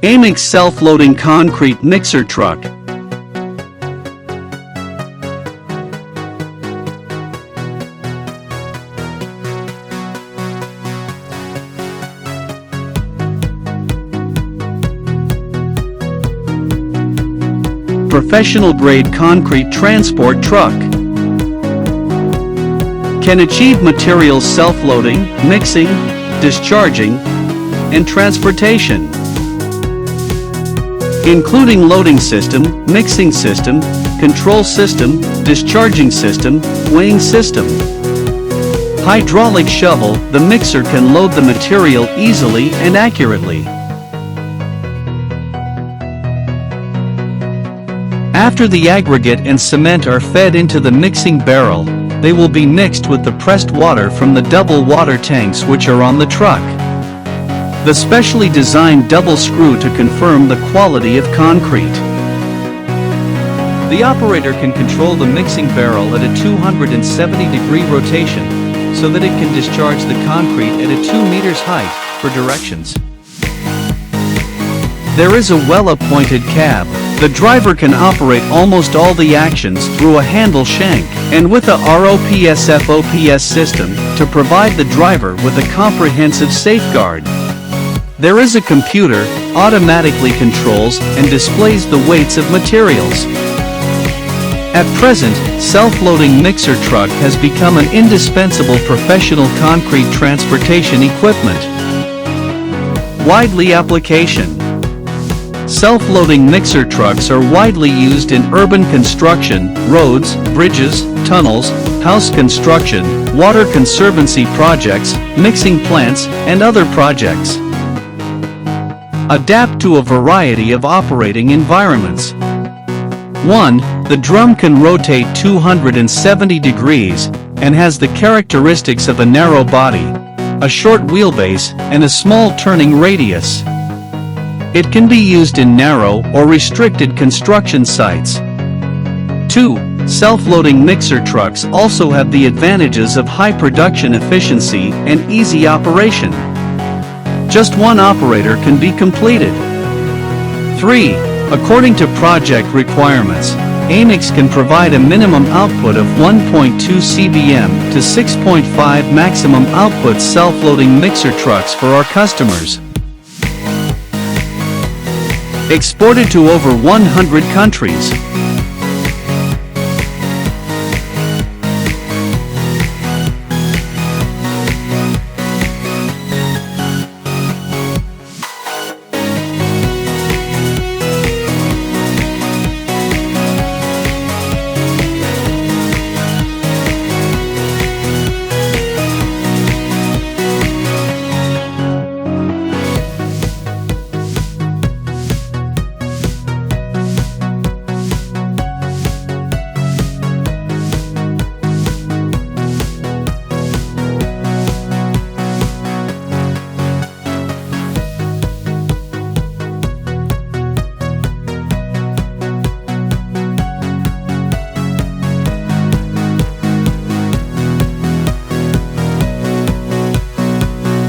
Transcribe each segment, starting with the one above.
Aimix self-loading concrete mixer truck. Professional-grade concrete transport truck. Can achieve materials self-loading, mixing, discharging, and transportation, including loading system, mixing system, control system, discharging system, weighing system. Hydraulic shovel, the mixer can load the material easily and accurately. After the aggregate and cement are fed into the mixing barrel, they will be mixed with the pressed water from the double water tanks which are on the truck. The specially designed double screw to confirm the quality of concrete. The operator can control the mixing barrel at a 270-degree rotation, so that it can discharge the concrete at a 2 meters height, for directions. There is a well-appointed cab. The driver can operate almost all the actions through a handle shank, and with a ROPS-FOPS system, to provide the driver with a comprehensive safeguard. There is a computer, automatically controls and displays the weights of materials. At present, self-loading mixer truck has become an indispensable professional concrete transportation equipment. Widely application. Self-loading mixer trucks are widely used in urban construction, roads, bridges, tunnels, house construction, water conservancy projects, mixing plants, and other projects. Adapt to a variety of operating environments. 1. The drum can rotate 270 degrees and has the characteristics of a narrow body, a short wheelbase, and a small turning radius. It can be used in narrow or restricted construction sites. 2. Self-loading mixer trucks also have the advantages of high production efficiency and easy operation. Just one operator can be completed. 3. According to project requirements, Aimix can provide a minimum output of 1.2 cbm to 6.5 maximum output self-loading mixer trucks for our customers. Exported to over 100 countries.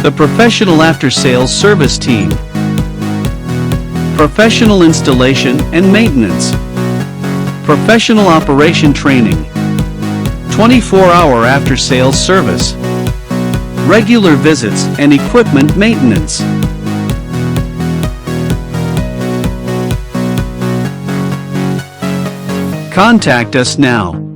The Professional After-Sales Service Team. Professional Installation and Maintenance. Professional Operation Training. 24-hour after-sales service. Regular visits and equipment maintenance. Contact us now.